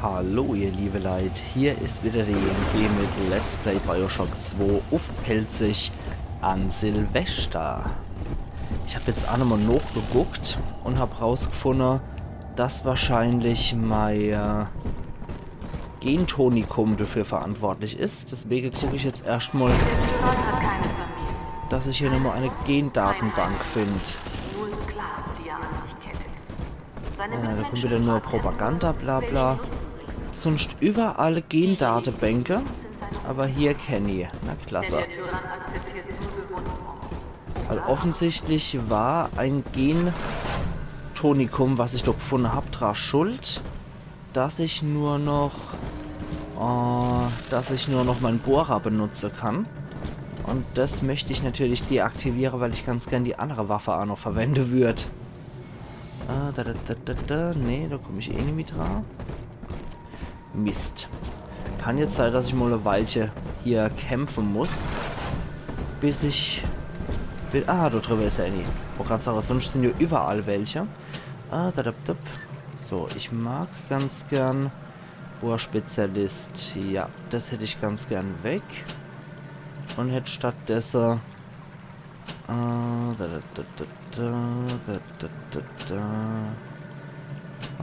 Hallo ihr liebe Leute, hier ist wieder der EMG mit Let's Play Bioshock 2 aufpelzig an Silvester. Ich habe jetzt einmal nachgeguckt und habe rausgefunden, dass wahrscheinlich mein Gentonikum dafür verantwortlich ist. Deswegen gucke ich jetzt erstmal, dass ich hier nochmal eine Gendatenbank finde. Da kommt wieder nur Propaganda, bla bla. Sonst überall Gendatenbänke. Aber hier Kenny. Na klasse. Weil offensichtlich war ein Gentonikum, was ich doch gefunden habe, daran schuld, dass ich nur noch meinen Bohrer benutzen kann. Und das möchte ich natürlich deaktivieren, weil ich ganz gern die andere Waffe auch noch verwenden würde. Nee, da komme ich eh nicht mit dran. Mist. Kann jetzt sein, dass ich mal eine Weilchen hier kämpfen muss. Bis ich... da drüber ist er nicht. Ich gerade sagen, sonst sind ja überall welche. So, ich mag ganz gern Bohrspezialist. Ja, das hätte ich ganz gern weg. Und hätte stattdessen... Machen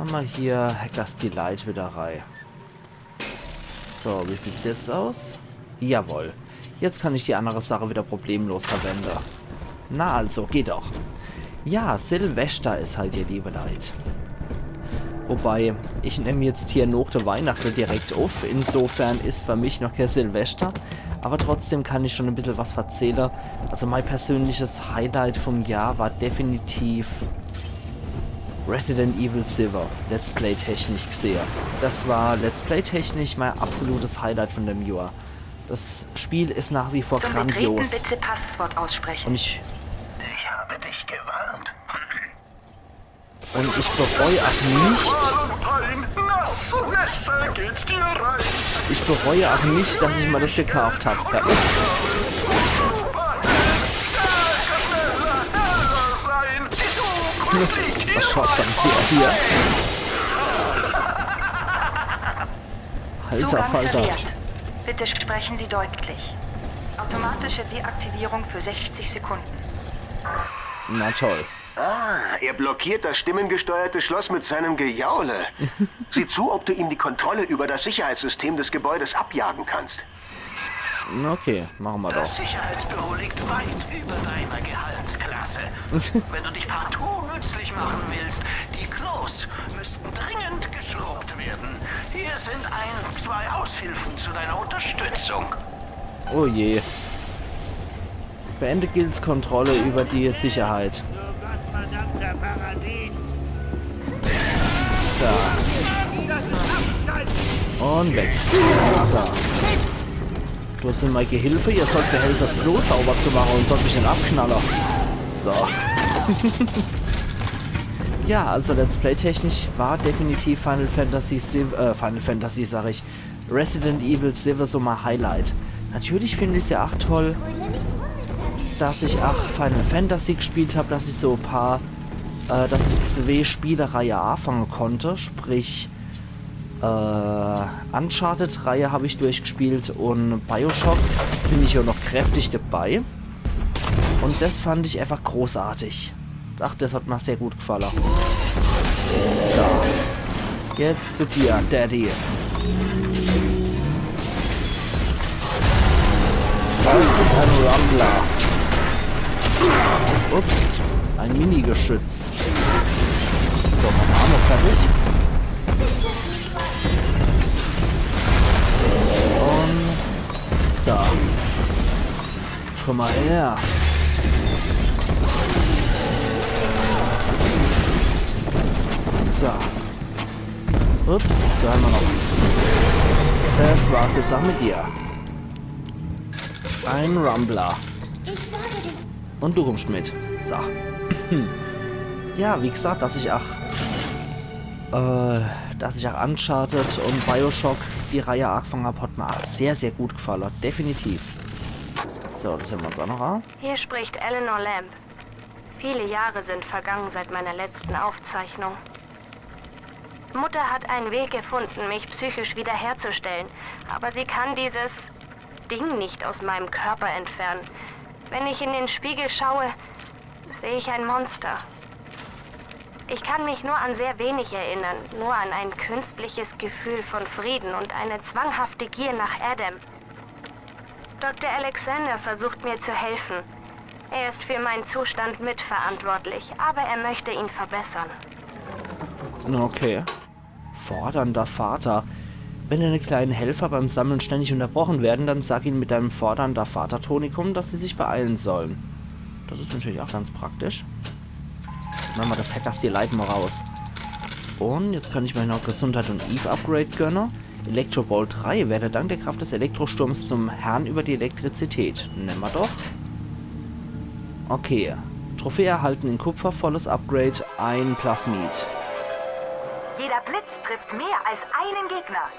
wir hier Hackers Delight wieder rein. So, wie sieht's jetzt aus? Jawohl. Jetzt kann ich die andere Sache wieder problemlos verwenden. Na also, geht doch. Ja, Silvester ist halt hier, liebe Leute. Wobei, ich nehme jetzt hier noch der Weihnachten direkt auf. Insofern ist für mich noch kein Silvester. Aber trotzdem kann ich schon ein bisschen was erzählen. Also mein persönliches Highlight vom Jahr war definitiv Resident Evil 7, Let's Play technisch gesehen. Das war Let's Play technisch mein absolutes Highlight von dem Jahr. Das Spiel ist nach wie vor grandios. Bitte Passwort aussprechen. Und ich habe dich gewarnt. Und ich bereue auch nicht... Ich bereue auch nicht, dass ich mal das gekauft habe. Ja. Was schaut dann hier? Halter, Zugang Falter. verwehrt. Bitte sprechen Sie deutlich. Automatische Deaktivierung für 60 Sekunden. Na toll. Ah, er blockiert das stimmengesteuerte Schloss mit seinem Gejaule. Sieh zu, ob du ihm die Kontrolle über das Sicherheitssystem des Gebäudes abjagen kannst. Okay, machen wir Das doch. Sicherheitsbüro liegt weit über deiner Gehaltsklasse. Wenn du dich partout nützlich machen willst, die Klos müssten dringend geschrubbt werden. Hier sind zwei Aushilfen zu deiner Unterstützung. Oh je. Beende Guilds Kontrolle über die Sicherheit. Da. Und weg. So. Du sind mein Gehilfe, ihr sollt mir helfen, das Klo sauber zu machen und sollt mich nicht abknallen. So. Ja, also Let's Play technisch war definitiv Resident Evil 7 so mal Highlight. Natürlich finde ich es ja auch toll, dass ich auch Final Fantasy gespielt habe, dass ich so ein paar, dass ich 2 Spielereihe anfangen konnte, sprich Uncharted-Reihe habe ich durchgespielt und Bioshock bin ich ja noch kräftig dabei. Und das fand ich einfach großartig. Ach, das hat mir sehr gut gefallen. So. Jetzt zu dir, Daddy. Das ist ein Rumbler. Ups, ein Mini-Geschütz. So, mein Arm noch fertig. Und so. Komm mal her. So. Ups, da haben wir noch. Das war's jetzt auch mit dir. Ein Rumbler. Und du kommst mit. So. Ja, wie gesagt, dass ich auch Uncharted und Bioshock die Reihe angefangen habe, hat mir auch sehr, sehr gut gefallen. Definitiv. So, das haben wir uns auch noch an. Hier spricht Eleanor Lamb. Viele Jahre sind vergangen seit meiner letzten Aufzeichnung. Mutter hat einen Weg gefunden, mich psychisch wiederherzustellen. Aber sie kann dieses Ding nicht aus meinem Körper entfernen. Wenn ich in den Spiegel schaue, sehe ich ein Monster. Ich kann mich nur an sehr wenig erinnern, nur an ein künstliches Gefühl von Frieden und eine zwanghafte Gier nach Adam. Dr. Alexander versucht mir zu helfen. Er ist für meinen Zustand mitverantwortlich, aber er möchte ihn verbessern. Okay. Fordernder Vater. Wenn deine kleinen Helfer beim Sammeln ständig unterbrochen werden, dann sag ihnen mit deinem fordernder Vater-Tonikum, dass sie sich beeilen sollen. Das ist natürlich auch ganz praktisch. Machen wir das Hackers Delight mal raus. Und jetzt kann ich mir noch Gesundheit und Eve Upgrade gönnen. Elektrobolt 3 werde dank der Kraft des Elektrosturms zum Herrn über die Elektrizität. Nehmen wir doch. Okay. Trophäe erhalten in Kupfer, volles Upgrade, ein Plasmid. Jeder Blitz trifft mehr als einen Gegner.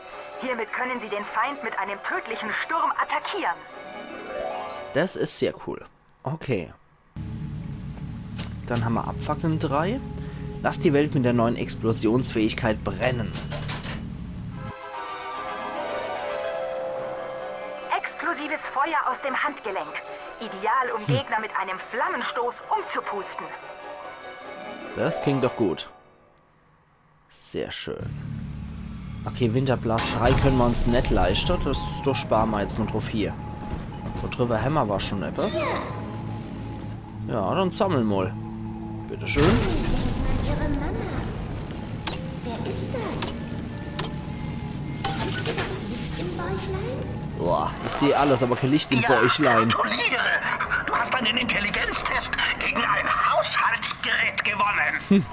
Hiermit können Sie den Feind mit einem tödlichen Sturm attackieren. Das ist sehr cool. Okay. Dann haben wir Abfackeln 3. Lass die Welt mit der neuen Explosionsfähigkeit brennen. Explosives Feuer aus dem Handgelenk. Ideal, um Gegner mit einem Flammenstoß umzupusten. Das klingt doch gut. Sehr schön. Okay, Winterblast 3 können wir uns nicht leisten. Das sparen wir jetzt mal drauf hier. So, drüber Hammer war schon etwas. Ja, dann sammeln mal. Bitteschön. Ihre Mama. Wer ist das? Siehst du das Licht im Bäuchlein? Boah, ich sehe alles, aber kein Licht im Bäuchlein. Gratuliere! Du hast einen Intelligenztest gegen ein Haushaltsgerät gewonnen.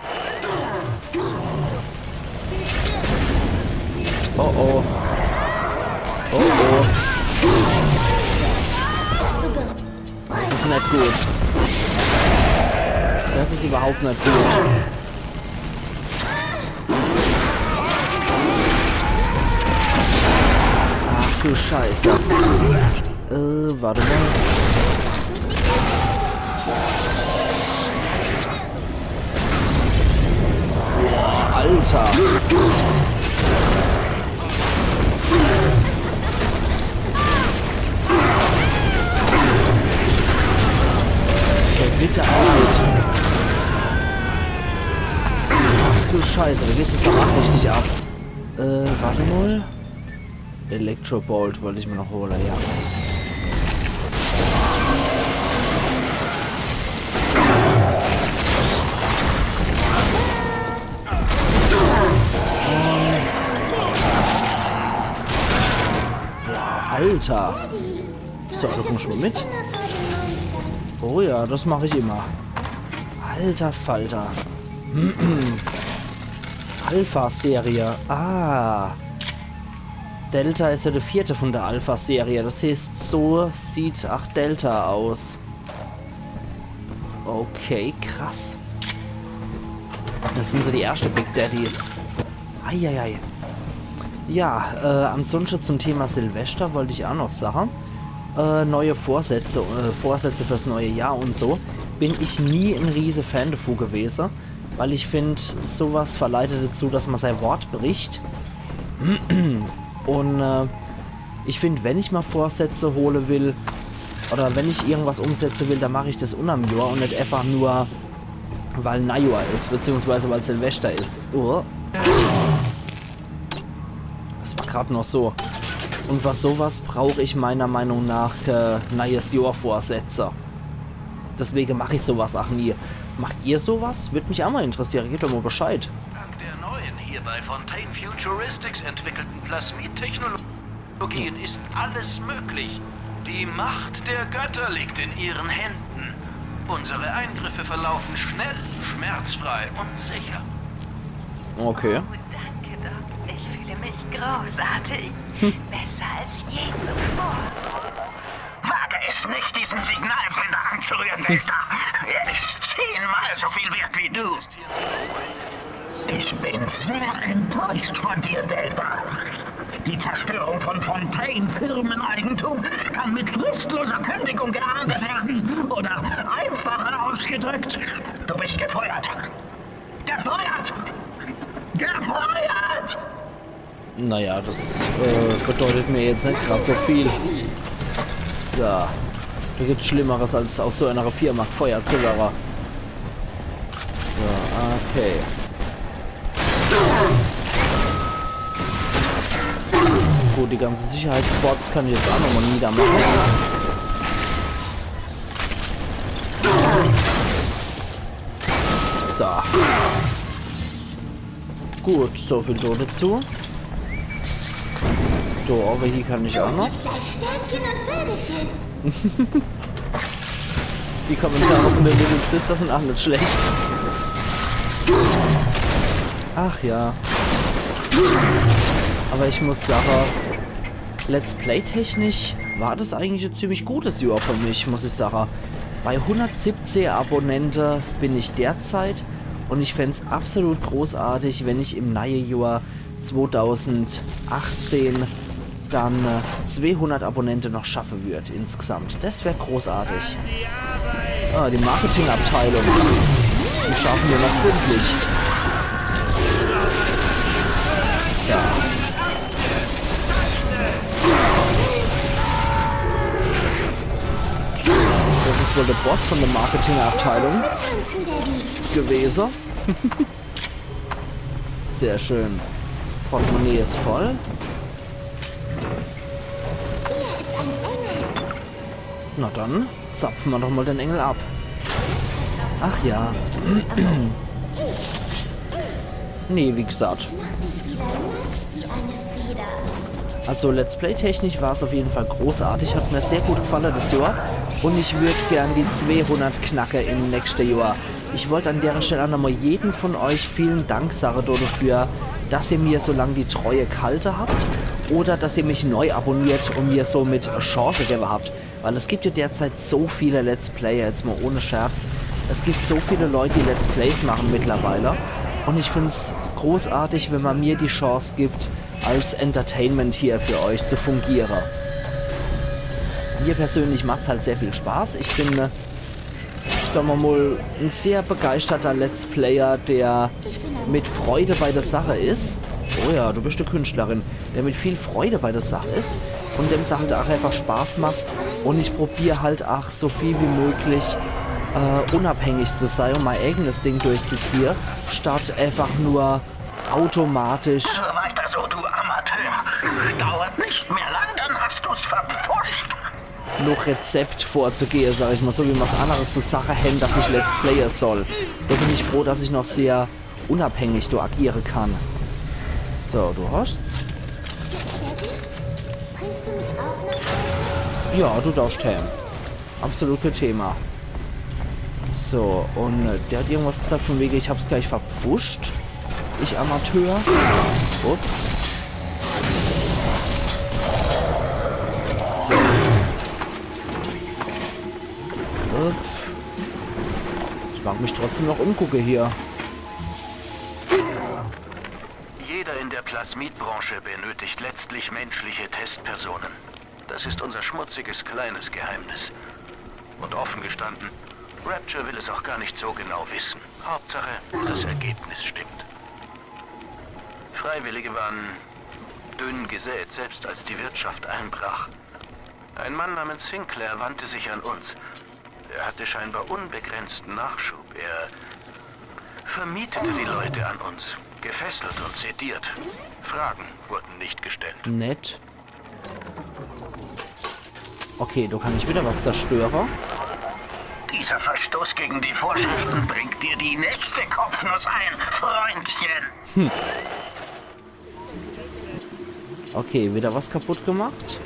Oh oh. Oh oh. Das ist nicht gut. Das ist überhaupt nicht gut. Ach du Scheiße. Warte mal. Boah, Alter. Bitte halt. Ach du Scheiße, da geht es doch auch richtig ab. Warte mal. Elektrobolt wollte ich mir noch holen, ja. Boah, Alter. So, da komm schon mit. Oh ja, das mache ich immer. Alter Falter. Alpha-Serie. Ah. Delta ist ja die 4. von der Alpha-Serie. Das heißt, so sieht Delta aus. Okay, krass. Das sind so die ersten Big Daddies. Eieiei. Ja, ansonsten zum Thema Silvester wollte ich auch noch sagen. Neue Vorsätze fürs neue Jahr und so, bin ich nie ein riese Fan davon gewesen, weil ich finde, sowas verleitet dazu, dass man sein Wort bricht. Und ich finde, wenn ich mal Vorsätze holen will, oder wenn ich irgendwas umsetzen will, dann mache ich das unterm Jahr und nicht einfach nur, weil Neujahr ist, beziehungsweise weil Silvester ist. Oh. Das war gerade noch so. Und was sowas brauche ich meiner Meinung nach neues Jahr Vorsätze. Deswegen mache ich sowas auch nie. Macht ihr sowas? Würde mich auch mal interessieren. Gebt doch mal Bescheid. Dank der neuen hier bei Fontaine Futuristics entwickelten Plasmid-Technologien ist alles möglich. Die Macht der Götter liegt in ihren Händen. Unsere Eingriffe verlaufen schnell, schmerzfrei und sicher. Okay. Oh, danke, Doc. Ich fühle mich großartig. Besser als je zuvor. Wage es nicht, diesen Signalsender anzurühren, Delta. Er ist 10-mal so viel wert wie du. Ich bin sehr enttäuscht von dir, Delta. Die Zerstörung von Fontaine-Firmeneigentum kann mit fristloser Kündigung geahndet werden. Oder einfacher ausgedrückt, du bist gefeuert. Gefeuert! Gefeuert! Naja, das bedeutet mir jetzt nicht gerade so viel. So. Da gibt's Schlimmeres, als aus so einer Firma gefeuert zu werden. So, okay. Gut, die ganzen Sicherheitsbots kann ich jetzt auch nochmal niedermachen. So. Gut, so viel dazu. So, aber hier kann ich auch noch. Gleich Sternchen und Vögelchen. Die Kommentare von den Little Sisters sind auch nicht schlecht. Ach ja. Aber ich muss sagen, Let's Play technisch war das eigentlich ein ziemlich gutes Jahr für mich, muss ich sagen. Bei 117 Abonnenten bin ich derzeit und ich fände es absolut großartig, wenn ich im neuen Jahr 2018 dann 200 Abonnenten noch schaffen würde insgesamt. Das wäre großartig. Ah, die Marketingabteilung. Die schaffen wir noch gründlich. Ja. Das ist wohl der Boss von der Marketingabteilung gewesen. Sehr schön. Portemonnaie ist voll. Na dann, zapfen wir doch mal den Engel ab. Ach ja. Nee, wie gesagt. Also Let's Play technisch war es auf jeden Fall großartig. Hat mir sehr gut gefallen das Jahr. Und ich würde gern die 200 knacken im nächsten Jahr. Ich wollte an der Stelle nochmal jeden von euch vielen Dank sagen dafür, dass ihr mir so lange die Treue gehalten habt. Oder dass ihr mich neu abonniert und mir somit eine Chance gegeben habt. Weil es gibt ja derzeit so viele Let's Player, jetzt mal ohne Scherz. Es gibt so viele Leute, die Let's Plays machen mittlerweile. Und ich finde es großartig, wenn man mir die Chance gibt, als Entertainment hier für euch zu fungieren. Mir persönlich macht es halt sehr viel Spaß. Ich bin, sagen wir mal, ein sehr begeisterter Let's Player, der mit Freude bei der Sache ist. Oh ja, du bist eine Künstlerin, der mit viel Freude bei der Sache ist und dem Sache auch einfach Spaß macht. Und ich probiere halt auch so viel wie möglich unabhängig zu sein und mein eigenes Ding durchzuziehen, statt einfach nur automatisch. Weiter so, du Amateur. Dauert nicht mehr lang, dann hast du's verpfuscht. Noch Rezept vorzugehen, sage ich mal, so wie man es andere zur Sache hängt, dass ich Let's Player soll. Da bin ich froh, dass ich noch sehr unabhängig agieren kann. So, du hörst's? Bringst du mich auch nach? Ja, du darfst heim. Absolut kein Thema. So, und der hat irgendwas gesagt von wegen, ich hab's gleich verpfuscht. Ich Amateur. Ups. So. Ups. Ich mag mich trotzdem noch umgucken hier. Jeder in der Plasmidbranche benötigt letztlich menschliche Testpersonen. Das ist unser schmutziges, kleines Geheimnis. Und offen gestanden, Rapture will es auch gar nicht so genau wissen. Hauptsache, das Ergebnis stimmt. Freiwillige waren dünn gesät, selbst als die Wirtschaft einbrach. Ein Mann namens Sinclair wandte sich an uns. Er hatte scheinbar unbegrenzten Nachschub. Er vermietete die Leute an uns, gefesselt und sediert. Fragen wurden nicht gestellt. Nett. Okay, du kannst wieder was zerstören. Dieser Verstoß gegen die Vorschriften bringt dir die nächste Kopfnuss ein, Freundchen. Okay, wieder was kaputt gemacht.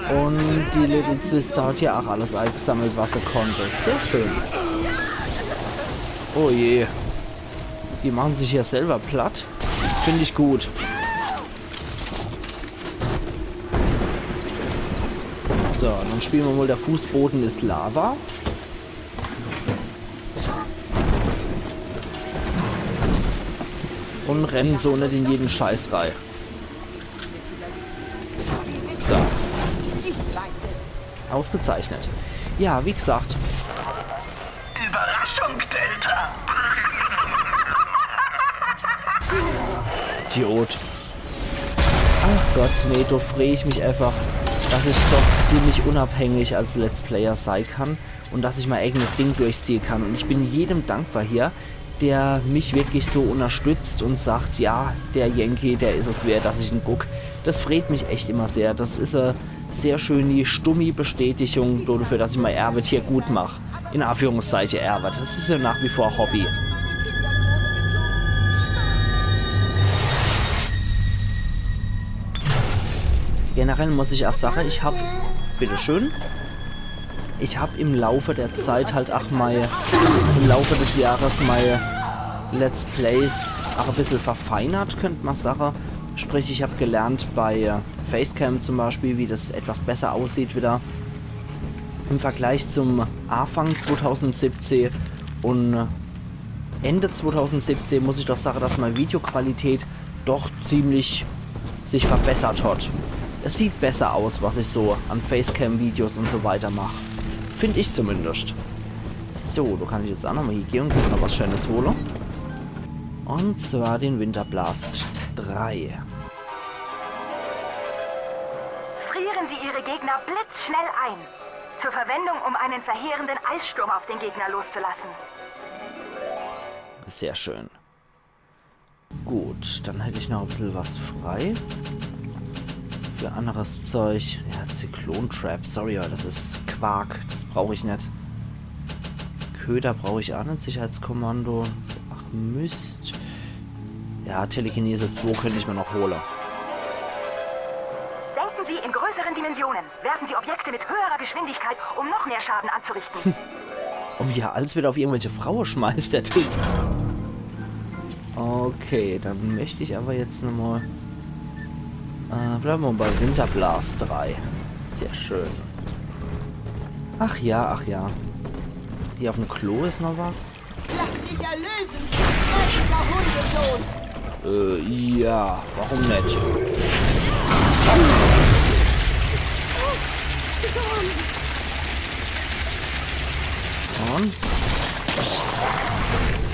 Und die Little Sister hat ja auch alles eingesammelt, was sie konnte. Sehr schön. Oh je. Die machen sich ja selber platt. Finde ich gut. So, dann spielen wir mal, der Fußboden ist Lava. Und rennen so nicht in jeden Scheiß rein. So. Ausgezeichnet. Ja, wie gesagt. Überraschung, Delta. Idiot. Ach Gott, nee, da freue ich mich einfach, dass ich doch ziemlich unabhängig als Let's Player sein kann und dass ich mein eigenes Ding durchziehen kann. Und ich bin jedem dankbar hier, der mich wirklich so unterstützt und sagt, ja, der Yankee, der ist es wert, dass ich ihn gucke. Das freut mich echt immer sehr. Das ist eine sehr schöne, stumme Bestätigung dafür, dass ich mein Arbeit hier gut mache. In Anführungszeichen Arbeit. Das ist ja nach wie vor Hobby. Generell muss ich auch sagen, ich habe, bitteschön, ich habe im Laufe der Zeit halt auch im Laufe des Jahres meine Let's Plays auch ein bisschen verfeinert, könnte man sagen. Sprich, ich habe gelernt bei Facecam zum Beispiel, wie das etwas besser aussieht wieder im Vergleich zum Anfang 2017 und Ende 2017 muss ich doch sagen, dass meine Videoqualität doch ziemlich sich verbessert hat. Es sieht besser aus, was ich so an Facecam-Videos und so weiter mache. Finde ich zumindest. So, da kann ich jetzt auch nochmal hier gehen und noch was Schönes holen. Und zwar den Winterblast 3. Frieren Sie Ihre Gegner blitzschnell ein. Zur Verwendung, um einen verheerenden Eissturm auf den Gegner loszulassen. Sehr schön. Gut, dann hätte ich noch ein bisschen was frei. Für anderes Zeug. Ja, Zyklon-Trap. Sorry, aber das ist Quark. Das brauche ich nicht. Köder brauche ich auch nicht. Sicherheitskommando. Ach, Mist. Ja, Telekinese 2 könnte ich mir noch holen. Denken Sie in größeren Dimensionen. Werfen Sie Objekte mit höherer Geschwindigkeit, um noch mehr Schaden anzurichten. Oh ja, alles wieder auf irgendwelche Frauen schmeißt, der Typ. Okay, dann möchte ich aber jetzt nochmal... bleiben wir bei Winterblast 3. Sehr schön. Ach ja, ach ja. Hier auf dem Klo ist noch was. Lass dich erlösen, dreckiger Hundesohn! Ja, warum nicht? Und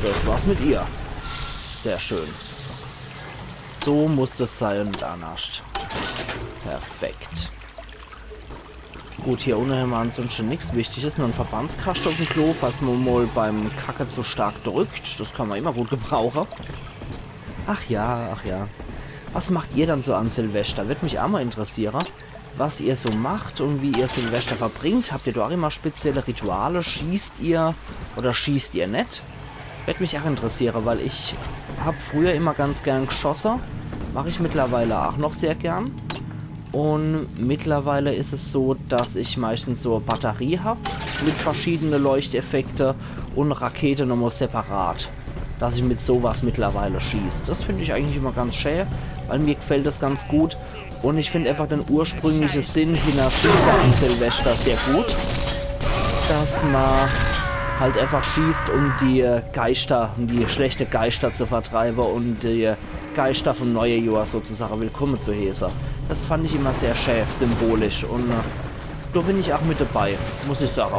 das war's mit ihr. Sehr schön. So muss das sein und danach. Perfekt. Gut, hier unten haben wir ansonsten nichts Wichtiges. Nur ein Verbandskasten auf dem Klo, falls man mal beim Kacke zu stark drückt. Das kann man immer gut gebrauchen. Ach ja, ach ja. Was macht ihr dann so an Silvester? Wird mich auch mal interessieren, was ihr so macht und wie ihr Silvester verbringt. Habt ihr da auch immer spezielle Rituale? Schießt ihr oder schießt ihr nicht? Wird mich auch interessieren, weil ich habe früher immer ganz gern geschossen. Mache ich mittlerweile auch noch sehr gern. Und mittlerweile ist es so, dass ich meistens so eine Batterie habe mit verschiedenen Leuchteffekten und Rakete nochmal separat. Dass ich mit sowas mittlerweile schieße. Das finde ich eigentlich immer ganz schön, weil mir gefällt das ganz gut. Und ich finde einfach den ursprünglichen Sinn hinter Schießer an Silvester sehr gut. Dass man halt einfach schießt, um die Geister, um die schlechte Geister zu vertreiben und die Geister vom neuen Jahr sozusagen willkommen zu heißen. Das fand ich immer sehr schön, symbolisch und da bin ich auch mit dabei, muss ich sagen.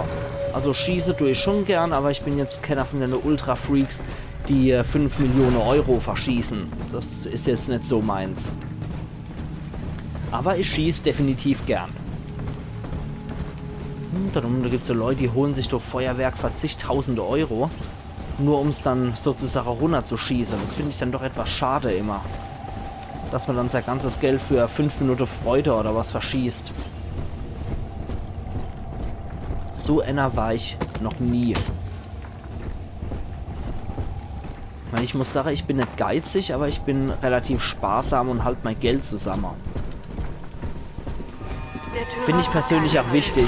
Also schieße tue ich schon gern, aber ich bin jetzt keiner von den Ultra-Freaks, die 5 Millionen Euro verschießen. Das ist jetzt nicht so meins. Aber ich schieße definitiv gern. Da gibt es so Leute, die holen sich durch Feuerwerk für zigtausende Euro, nur um es dann sozusagen runterzuschießen. Das finde ich dann doch etwas schade immer. Dass man dann sein ganzes Geld für 5 Minuten Freude oder was verschießt. So einer war ich noch nie. Ich muss sagen, ich bin nicht geizig, aber ich bin relativ sparsam und halt mein Geld zusammen. Finde ich persönlich auch wichtig.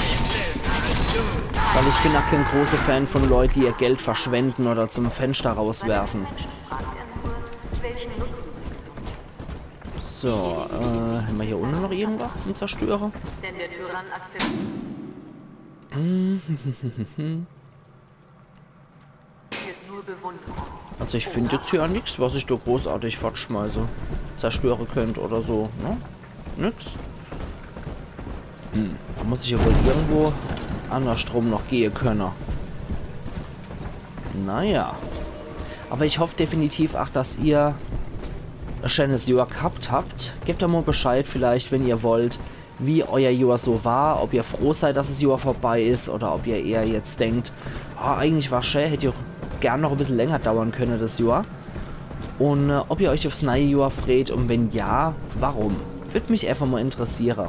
Weil ich bin auch kein großer Fan von Leuten, die ihr Geld verschwenden oder zum Fenster rauswerfen. So, haben wir hier unten noch irgendwas zum Zerstören? Also ich finde jetzt hier nichts, was ich da großartig fortschmeiße. Zerstören könnt oder so, ne? Nix. Da muss ich ja wohl irgendwo andersrum noch gehen können. Naja. Aber ich hoffe definitiv auch, dass ihr ein schönes Jahr gehabt habt. Gebt doch mal Bescheid vielleicht, wenn ihr wollt, wie euer Jahr so war. Ob ihr froh seid, dass das Jahr vorbei ist oder ob ihr eher jetzt denkt, oh, eigentlich war schön, hätte ihr gern noch ein bisschen länger dauern können, das Jahr. Und ob ihr euch aufs neue Jahr freut und wenn ja, warum? Würde mich einfach mal interessieren.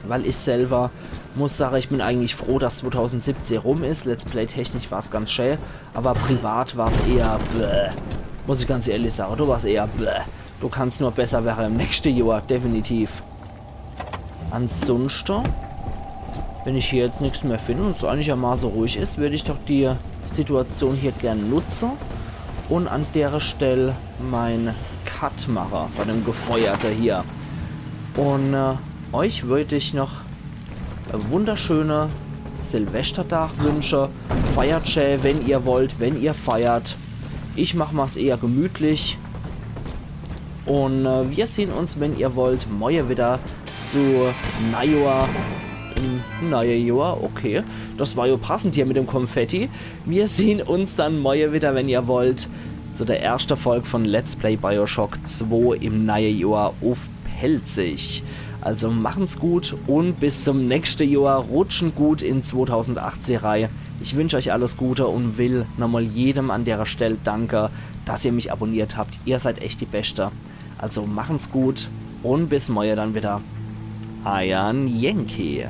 Weil ich selber muss sagen, ich bin eigentlich froh, dass 2017 rum ist. Let's Play technisch war es ganz schön, aber privat war es eher bläh. Muss ich ganz ehrlich sagen, du warst eher bläh. Du kannst nur besser werden im nächsten Jahr, definitiv. Ansonsten, wenn ich hier jetzt nichts mehr finde und es einigermaßen ruhig ist, würde ich doch die Situation hier gerne nutzen und an der Stelle mein Cut machen bei dem Gefeuerten hier. Und euch würde ich noch eine wunderschöne Silvestertag wünschen. Feiert schön, wenn ihr wollt, wenn ihr feiert. Ich mache es eher gemütlich. Und wir sehen uns, wenn ihr wollt, morgen wieder zu Neujahr. Neujahr, okay. Das war ja passend hier mit dem Konfetti. Wir sehen uns dann morgen wieder, wenn ihr wollt, zu der ersten Folge von Let's Play Bioshock 2 im Neujahr auf Pelzig. Also machen's gut und bis zum nächsten Jahr. Rutschen gut in 2018 rein. Ich wünsche euch alles Gute und will nochmal jedem an der Stelle danke, dass ihr mich abonniert habt. Ihr seid echt die Beste. Also machen's gut und bis morgen dann wieder. Iron Yankee.